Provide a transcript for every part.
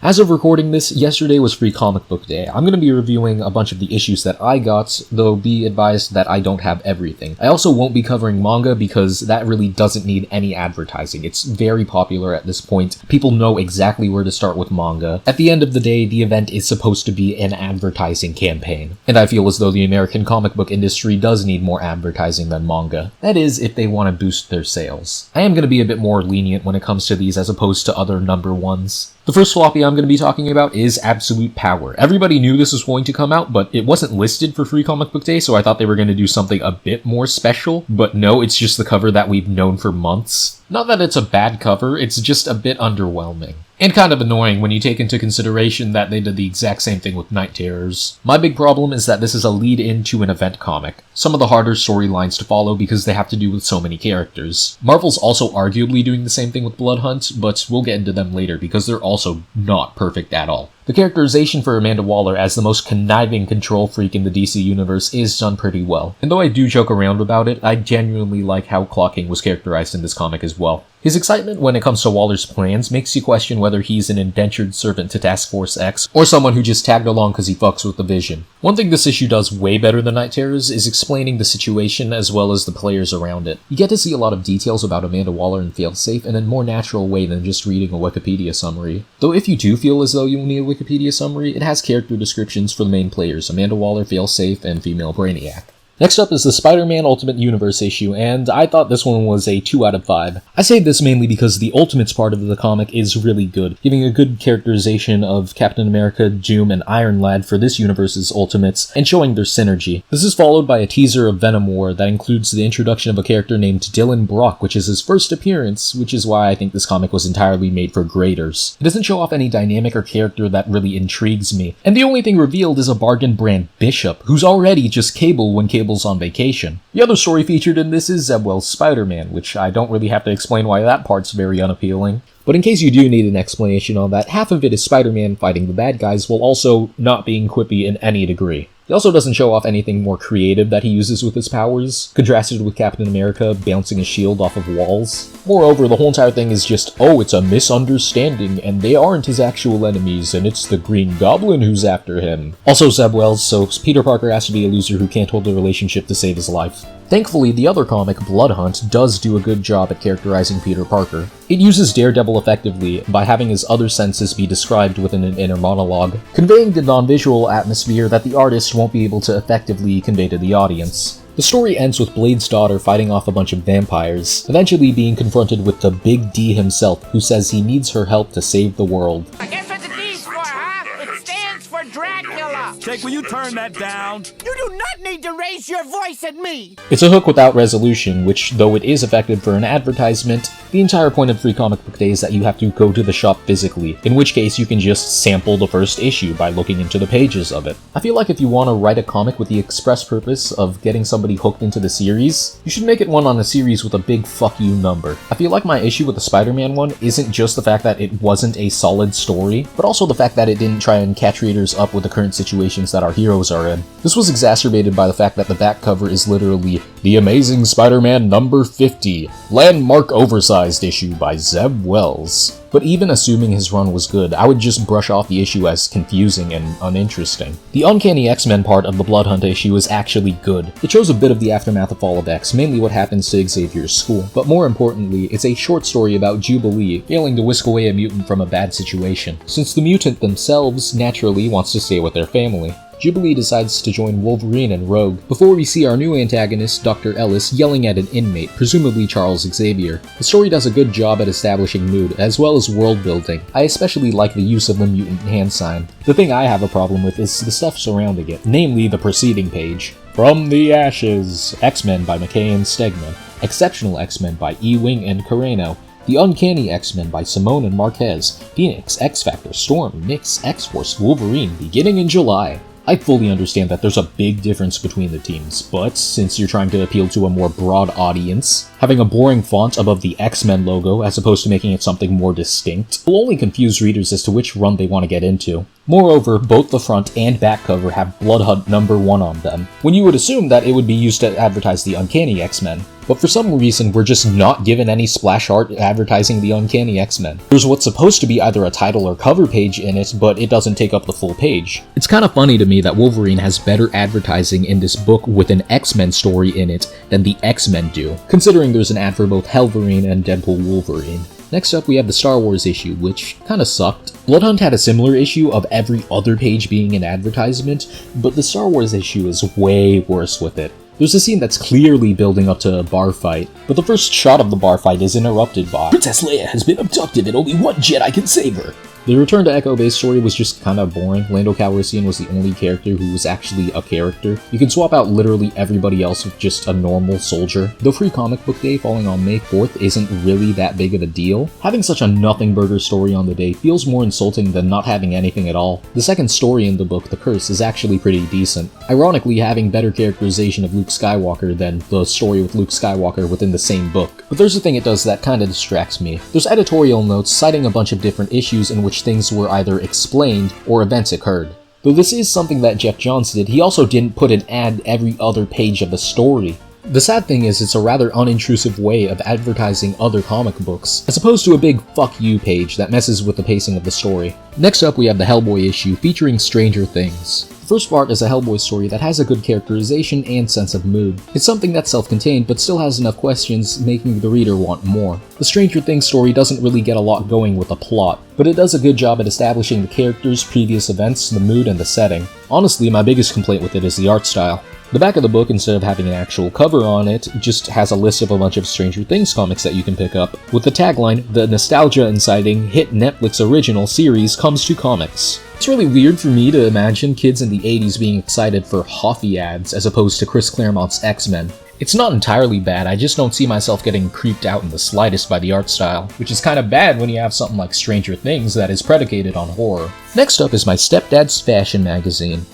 As of recording this, yesterday was Free Comic Book Day. I'm going to be reviewing a bunch of the issues that I got, though be advised that I don't have everything. I also won't be covering manga because that really doesn't need any advertising. It's very popular at this point. People know exactly where to start with manga. At the end of the day, the event is supposed to be an advertising campaign, and I feel as though the American comic book industry does need more advertising than manga. That is, if they want to boost their sales. I am going to be a bit more lenient when it comes to these as opposed to other number ones. The first floppy I'm going to be talking about is Absolute Power. Everybody knew this was going to come out, but it wasn't listed for Free Comic Book Day, so I thought they were going to do something a bit more special. But no, it's just the cover that we've known for months. Not that it's a bad cover, it's just a bit underwhelming. And kind of annoying when you take into consideration that they did the exact same thing with Night Terrors. My big problem is that this is a lead-in to an event comic. Some of the harder storylines to follow because they have to do with so many characters. Marvel's also arguably doing the same thing with Blood Hunt, but we'll get into them later because they're also not perfect at all. The characterization for Amanda Waller as the most conniving control freak in the DC universe is done pretty well. And though I do joke around about it, I genuinely like how Clocking was characterized in this comic as well. His excitement when it comes to Waller's plans makes you question whether he's an indentured servant to Task Force X, or someone who just tagged along because he fucks with the Vision. One thing this issue does way better than Night Terrors is explaining the situation as well as the players around it. You get to see a lot of details about Amanda Waller and Failsafe in a more natural way than just reading a Wikipedia summary. Though if you do feel as though you need a Wikipedia summary, it has character descriptions for the main players, Amanda Waller, Failsafe, and Female Brainiac. Next up is the Spider-Man Ultimate Universe issue, and I thought this one was a 2 out of 5. I say this mainly because the Ultimates part of the comic is really good, giving a good characterization of Captain America, Doom, and Iron Lad for this universe's Ultimates, and showing their synergy. This is followed by a teaser of Venom War that includes the introduction of a character named Dylan Brock, which is his first appearance, which is why I think this comic was entirely made for graders. It doesn't show off any dynamic or character that really intrigues me, and the only thing revealed is a bargain brand Bishop, who's already just Cable when Cable's on vacation. The other story featured in this is Zebwell's Spider-Man, which I don't really have to explain why that part's very unappealing. But in case you do need an explanation on that, half of it is Spider-Man fighting the bad guys while also not being quippy in any degree. He also doesn't show off anything more creative that he uses with his powers, contrasted with Captain America bouncing a shield off of walls. Moreover, the whole entire thing is just, oh, it's a misunderstanding, and they aren't his actual enemies, and it's the Green Goblin who's after him. Also Zebwell's, so Peter Parker has to be a loser who can't hold a relationship to save his life. Thankfully, the other comic, Blood Hunt, does do a good job at characterizing Peter Parker. It uses Daredevil effectively by having his other senses be described within an inner monologue, conveying the non-visual atmosphere that the artist won't be able to effectively convey to the audience. The story ends with Blade's daughter fighting off a bunch of vampires, eventually being confronted with the Big D himself, who says he needs her help to save the world. Guess what the D's for, huh? It stands for Dracula! Jake, will you turn that down? You do not need to raise your voice at me! It's a hook without resolution, which, though it is effective for an advertisement, the entire point of Free Comic Book Day is that you have to go to the shop physically, in which case you can just sample the first issue by looking into the pages of it. I feel like if you want to write a comic with the express purpose of getting somebody hooked into the series, you should make it one on a series with a big fuck you number. I feel like my issue with the Spider-Man one isn't just the fact that it wasn't a solid story, but also the fact that it didn't try and catch readers up with the current situations that our heroes are in. This was exacerbated by the fact that the back cover is literally The Amazing Spider-Man number 50, landmark oversized issue by Zeb Wells. But even assuming his run was good, I would just brush off the issue as confusing and uninteresting. The Uncanny X-Men part of the Blood Hunt issue is actually good. It shows a bit of the aftermath of Fall of X, mainly what happens to Xavier's school, but more importantly, it's a short story about Jubilee failing to whisk away a mutant from a bad situation, since the mutant themselves naturally wants to stay with their family. Jubilee decides to join Wolverine and Rogue, before we see our new antagonist, Dr. Ellis, yelling at an inmate, presumably Charles Xavier. The story does a good job at establishing mood, as well as world building. I especially like the use of the mutant hand sign. The thing I have a problem with is the stuff surrounding it, namely the preceding page. From the Ashes, X-Men by McKay and Stegman, Exceptional X-Men by Ewing and Carreno, The Uncanny X-Men by Simone and Marquez, Phoenix, X-Factor, Storm, Nyx, X-Force, Wolverine, beginning in July. I fully understand that there's a big difference between the teams, but since you're trying to appeal to a more broad audience, having a boring font above the X-Men logo as opposed to making it something more distinct will only confuse readers as to which run they want to get into. Moreover, both the front and back cover have Blood Hunt number 1 on them, when you would assume that it would be used to advertise the Uncanny X-Men. but for some reason we're just not given any splash art advertising the Uncanny X-Men. There's what's supposed to be either a title or cover page in it, but it doesn't take up the full page. It's kind of funny to me that Wolverine has better advertising in this book with an X-Men story in it than the X-Men do, considering there's an ad for both Wolverine and Deadpool Wolverine. Next up, we have the Star Wars issue, which kinda sucked. Bloodhunt had a similar issue of every other page being an advertisement, but the Star Wars issue is way worse with it. There's a scene that's clearly building up to a bar fight, but the first shot of the bar fight is interrupted by Princess Leia has been abducted and only one Jedi can save her. The Return to Echo Base story was just kinda boring. Lando Calrissian was the only character who was actually a character. You can swap out literally everybody else with just a normal soldier. Though Free Comic Book Day falling on May 4th isn't really that big of a deal, having such a nothing burger story on the day feels more insulting than not having anything at all. The second story in the book, The Curse, is actually pretty decent, ironically having better characterization of Luke Skywalker than the story with Luke Skywalker within the same book. But there's a thing it does that kinda distracts me. There's editorial notes citing a bunch of different issues in which things were either explained or events occurred. Though this is something that Jeff Johns did, he also didn't put an ad every other page of the story. The sad thing is it's a rather unintrusive way of advertising other comic books, as opposed to a big fuck you page that messes with the pacing of the story. Next up we have the Hellboy issue featuring Stranger Things. The first part is a Hellboy story that has a good characterization and sense of mood. It's something that's self-contained but still has enough questions, making the reader want more. The Stranger Things story doesn't really get a lot going with the plot, but it does a good job at establishing the characters, previous events, the mood, and the setting. Honestly, my biggest complaint with it is the art style. The back of the book, instead of having an actual cover on it, just has a list of a bunch of Stranger Things comics that you can pick up, with the tagline, "The nostalgia-inciting hit Netflix original series comes to comics." It's really weird for me to imagine kids in the 80s being excited for Hoffy ads as opposed to Chris Claremont's X-Men. It's not entirely bad, I just don't see myself getting creeped out in the slightest by the art style, which is kinda bad when you have something like Stranger Things that is predicated on horror. Next up is my stepdad's fashion magazine.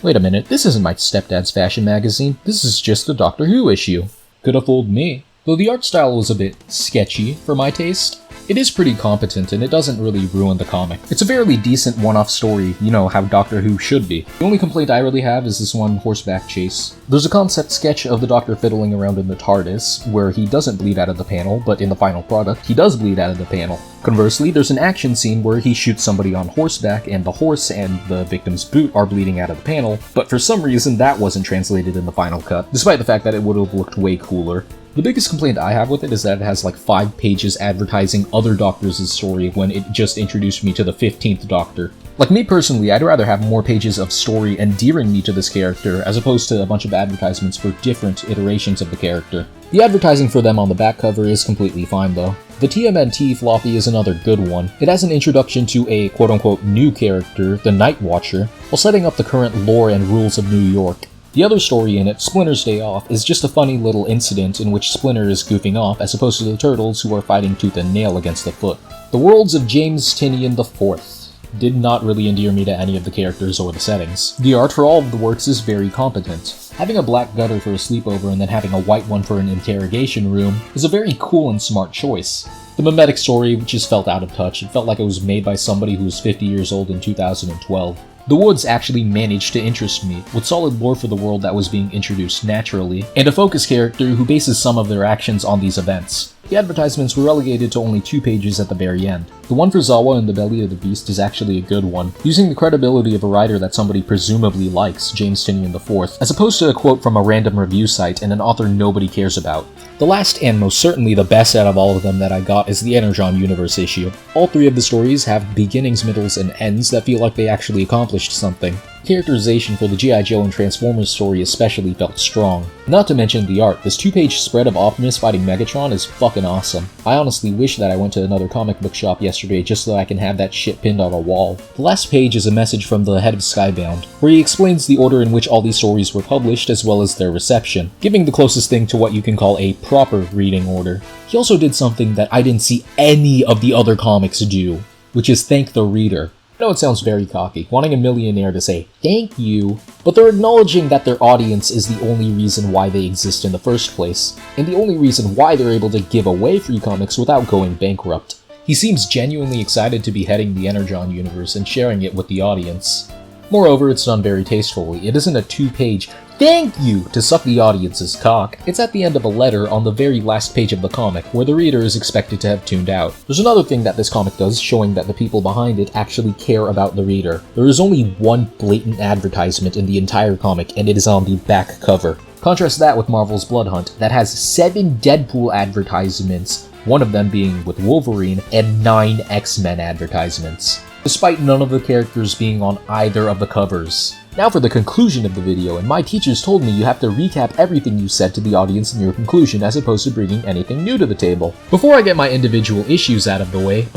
Wait a minute, this isn't my stepdad's fashion magazine, this is just a Doctor Who issue. Could have fooled me. Though the art style was a bit sketchy for my taste, it is pretty competent and it doesn't really ruin the comic. It's a fairly decent one-off story, you know how Doctor Who should be. The only complaint I really have is this one horseback chase. There's a concept sketch of the Doctor fiddling around in the TARDIS, where he doesn't bleed out of the panel, but in the final product, he does bleed out of the panel. Conversely, there's an action scene where he shoots somebody on horseback and the horse and the victim's boot are bleeding out of the panel, but for some reason that wasn't translated in the final cut, despite the fact that it would have looked way cooler. The biggest complaint I have with it is that it has like 5 pages advertising other Doctors' story when it just introduced me to the 15th Doctor. Like me personally, I'd rather have more pages of story endearing me to this character as opposed to a bunch of advertisements for different iterations of the character. The advertising for them on the back cover is completely fine though. The TMNT floppy is another good one. It has an introduction to a quote-unquote new character, the Night Watcher, while setting up the current lore and rules of New York. The other story in it, Splinter's Day Off, is just a funny little incident in which Splinter is goofing off as opposed to the Turtles who are fighting tooth and nail against the Foot. The Worlds of James Tynion IV did not really endear me to any of the characters or the settings. The art for all of the works is very competent. Having a black gutter for a sleepover and then having a white one for an interrogation room is a very cool and smart choice. The mimetic story just felt out of touch. It felt like it was made by somebody who was 50 years old in 2012. The Woods actually managed to interest me, with solid lore for the world that was being introduced naturally, and a focus character who bases some of their actions on these events. The advertisements were relegated to only 2 pages at the very end. The one for Zawa in the Belly of the Beast is actually a good one, using the credibility of a writer that somebody presumably likes, James Tynion IV, as opposed to a quote from a random review site and an author nobody cares about. The last and most certainly the best out of all of them that I got is the Energon Universe issue. All 3 of the stories have beginnings, middles, and ends that feel like they actually accomplished something. Characterization for the G.I. Joe and Transformers story especially felt strong. Not to mention the art, this 2-page spread of Optimus fighting Megatron is fucking awesome. I honestly wish that I went to another comic book shop yesterday just so that I can have that shit pinned on a wall. The last page is a message from the head of Skybound, where he explains the order in which all these stories were published as well as their reception, giving the closest thing to what you can call a proper reading order. He also did something that I didn't see any of the other comics do, which is thank the reader. I know it sounds very cocky, wanting a millionaire to say, thank you, but they're acknowledging that their audience is the only reason why they exist in the first place, and the only reason why they're able to give away free comics without going bankrupt. He seems genuinely excited to be heading the Energon universe and sharing it with the audience. Moreover, it's done very tastefully. It isn't a 2-page thank you to suck the audience's cock. It's at the end of a letter on the very last page of the comic, where the reader is expected to have tuned out. There's another thing that this comic does, showing that the people behind it actually care about the reader. There is only one blatant advertisement in the entire comic, and it is on the back cover. Contrast that with Marvel's Blood Hunt, that has 7 Deadpool advertisements, one of them being with Wolverine, and 9 X-Men advertisements, despite none of the characters being on either of the covers. Now for the conclusion of the video, and my teachers told me you have to recap everything you said to the audience in your conclusion as opposed to bringing anything new to the table. Before I get my individual issues out of the way,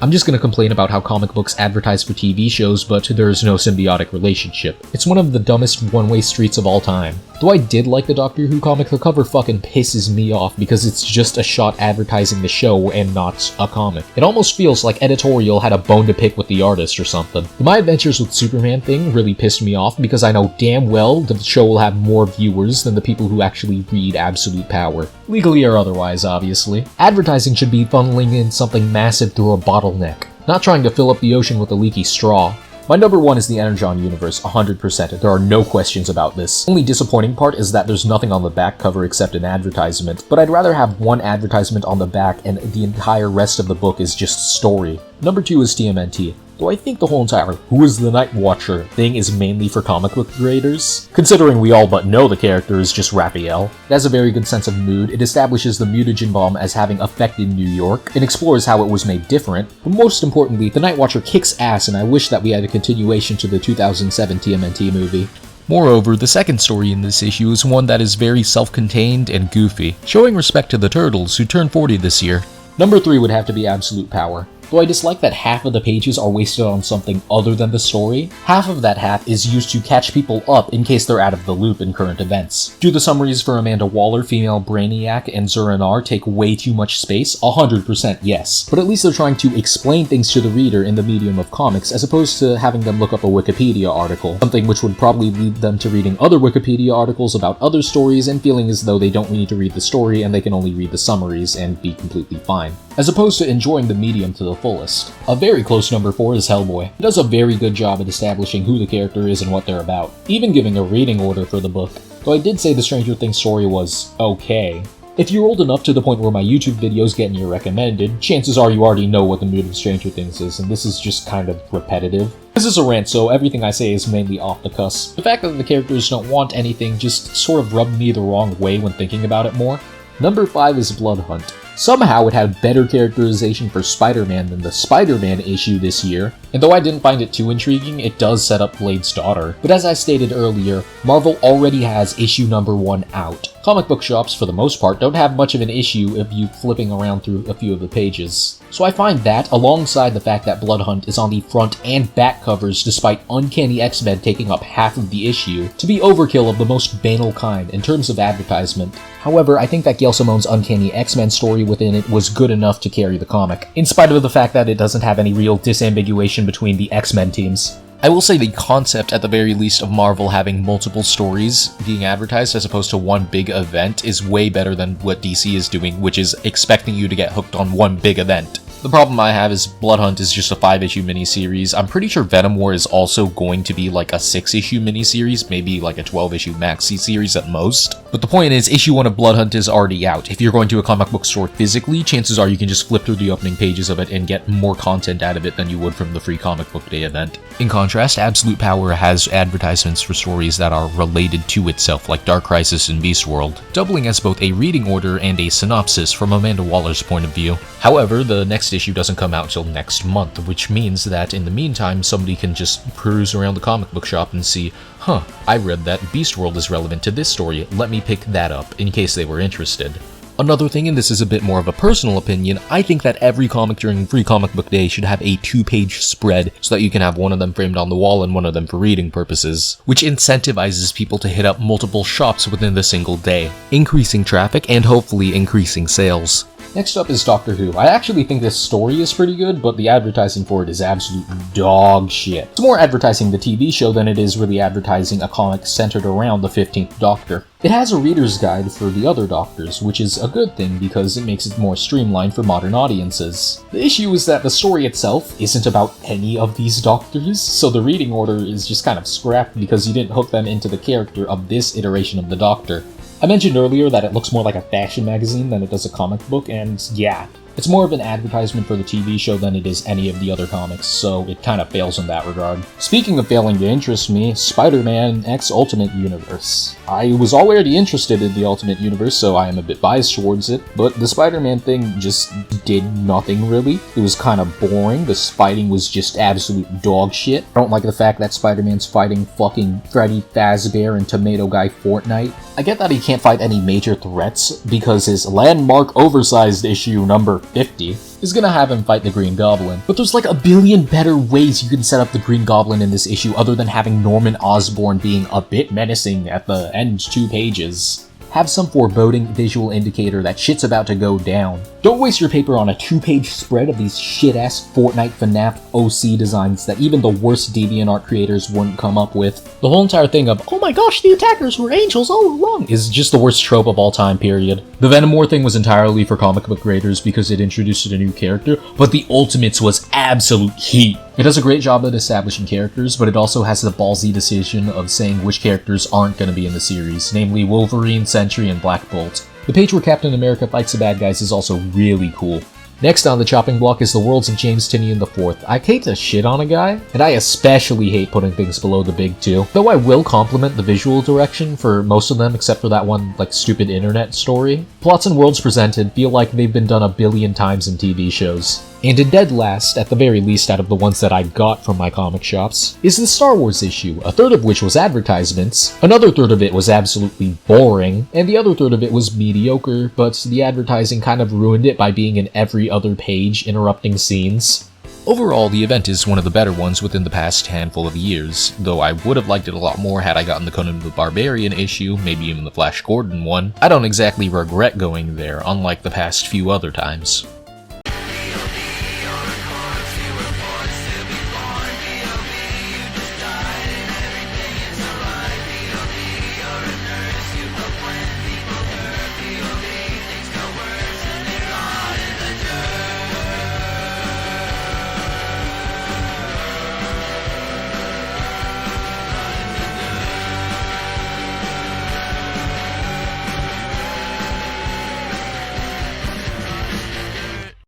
I'm just gonna complain about how comic books advertise for TV shows, but there's no symbiotic relationship. It's one of the dumbest one-way streets of all time. Though I did like the Doctor Who comic, the cover fucking pisses me off because it's just a shot advertising the show and not a comic. It almost feels like editorial had a bone to pick with the artist or something. The My Adventures with Superman thing really pissed me off because I know damn well the show will have more viewers than the people who actually read Absolute Power. Legally or otherwise, obviously. Advertising should be funneling in something massive through a bottleneck, not trying to fill up the ocean with a leaky straw. My number 1 is the Energon universe, 100%. There are no questions about this. The only disappointing part is that there's nothing on the back cover except an advertisement, but I'd rather have one advertisement on the back and the entire rest of the book is just story. Number 2 is TMNT. Though I think the whole entire "Who is the Night Watcher" thing is mainly for comic book creators, considering we all but know the character is just Raphael. It has a very good sense of mood, it establishes the mutagen bomb as having affected New York, and explores how it was made different, but most importantly, the Night Watcher kicks ass and I wish that we had a continuation to the 2007 TMNT movie. Moreover, the second story in this issue is one that is very self-contained and goofy, showing respect to the Turtles who turned 40 this year. Number 3 would have to be Absolute Power. Though I dislike that half of the pages are wasted on something other than the story, half of that half is used to catch people up in case they're out of the loop in current events. Do the summaries for Amanda Waller, Female Brainiac, and Zur-En-Arrh take way too much space? 100% yes. But at least they're trying to explain things to the reader in the medium of comics as opposed to having them look up a Wikipedia article, something which would probably lead them to reading other Wikipedia articles about other stories and feeling as though they don't need to read the story and they can only read the summaries and be completely fine, as opposed to enjoying the medium to the fullest. A very close number 4 is Hellboy. It does a very good job at establishing who the character is and what they're about, even giving a reading order for the book, though I did say the Stranger Things story was okay. If you're old enough to the point where my YouTube videos get in your recommended, chances are you already know what the mood of Stranger Things is, and this is just kind of repetitive. This is a rant, so everything I say is mainly off the cusp. The fact that the characters don't want anything just sort of rubbed me the wrong way when thinking about it more. Number 5 is Blood Hunt. Somehow it had better characterization for Spider-Man than the Spider-Man issue this year, and though I didn't find it too intriguing, it does set up Blade's daughter. But as I stated earlier, Marvel already has issue number 1 out. Comic book shops, for the most part, don't have much of an issue of you flipping around through a few of the pages. So I find that, alongside the fact that Blood Hunt is on the front and back covers despite Uncanny X-Men taking up half of the issue, to be overkill of the most banal kind in terms of advertisement. However, I think that Gail Simone's Uncanny X-Men story within it was good enough to carry the comic, in spite of the fact that it doesn't have any real disambiguation between the X-Men teams. I will say the concept, at the very least, of Marvel having multiple stories being advertised as opposed to one big event is way better than what DC is doing, which is expecting you to get hooked on one big event. The problem I have is Blood Hunt is just a 5-issue miniseries. I'm pretty sure Venom War is also going to be like a 6-issue miniseries, maybe like a 12-issue maxi series at most. But the point is, issue 1 of Blood Hunt is already out. If you're going to a comic book store physically, chances are you can just flip through the opening pages of it and get more content out of it than you would from the free comic book day event. In contrast, Absolute Power has advertisements for stories that are related to itself, like Dark Crisis and Beast World, doubling as both a reading order and a synopsis from Amanda Waller's point of view. However, the next issue doesn't come out until next month, which means that in the meantime, somebody can just peruse around the comic book shop and see, huh, I read that Beast World is relevant to this story, let me pick that up, in case they were interested. Another thing, and this is a bit more of a personal opinion, I think that every comic during Free Comic Book Day should have a 2-page spread so that you can have one of them framed on the wall and one of them for reading purposes, which incentivizes people to hit up multiple shops within the single day, increasing traffic and hopefully increasing sales. Next up is Doctor Who. I actually think this story is pretty good, but the advertising for it is absolute dog shit. It's more advertising the TV show than it is really advertising a comic centered around the 15th Doctor. It has a reader's guide for the other Doctors, which is a good thing because it makes it more streamlined for modern audiences. The issue is that the story itself isn't about any of these Doctors, so the reading order is just kind of scrapped because you didn't hook them into the character of this iteration of the Doctor. I mentioned earlier that it looks more like a fashion magazine than it does a comic book, and yeah, it's more of an advertisement for the TV show than it is any of the other comics, so it kind of fails in that regard. Speaking of failing to interest me, Spider-Man X Ultimate Universe. I was already interested in the Ultimate Universe, so I am a bit biased towards it, but the Spider-Man thing just did nothing really. It was kind of boring, the fighting was just absolute dog shit. I don't like the fact that Spider-Man's fighting fucking Freddy Fazbear and Tomato Guy Fortnite. I get that he can't fight any major threats, because his landmark oversized issue number 50 is gonna have him fight the Green Goblin. But there's like a billion better ways you can set up the Green Goblin in this issue other than having Norman Osborn being a bit menacing at the end 2 pages. Have some foreboding visual indicator that shit's about to go down. Don't waste your paper on a 2-page spread of these shit-ass Fortnite FNAF OC designs that even the worst DeviantArt creators wouldn't come up with. The whole entire thing of, oh my gosh, the attackers were angels all along, is just the worst trope of all time, period. The Venom War thing was entirely for comic book creators because it introduced a new character, but the Ultimates was absolute heat. It does a great job at establishing characters, but it also has the ballsy decision of saying which characters aren't going to be in the series, namely Wolverine, Sentry, and Black Bolt. The page where Captain America fights the bad guys is also really cool. Next on the chopping block is the Worlds of James Tynion IV. I hate to shit on a guy, and I especially hate putting things below the big 2, though I will compliment the visual direction for most of them except for that one, like, stupid internet story. Plots and worlds presented feel like they've been done a billion times in TV shows. And in dead last, at the very least out of the ones that I got from my comic shops, is the Star Wars issue, a third of which was advertisements, another third of it was absolutely boring, and the other third of it was mediocre, but the advertising kind of ruined it by being in every other page, interrupting scenes. Overall, the event is one of the better ones within the past handful of years, though I would have liked it a lot more had I gotten the Conan the Barbarian issue, maybe even the Flash Gordon one. I don't exactly regret going there, unlike the past few other times.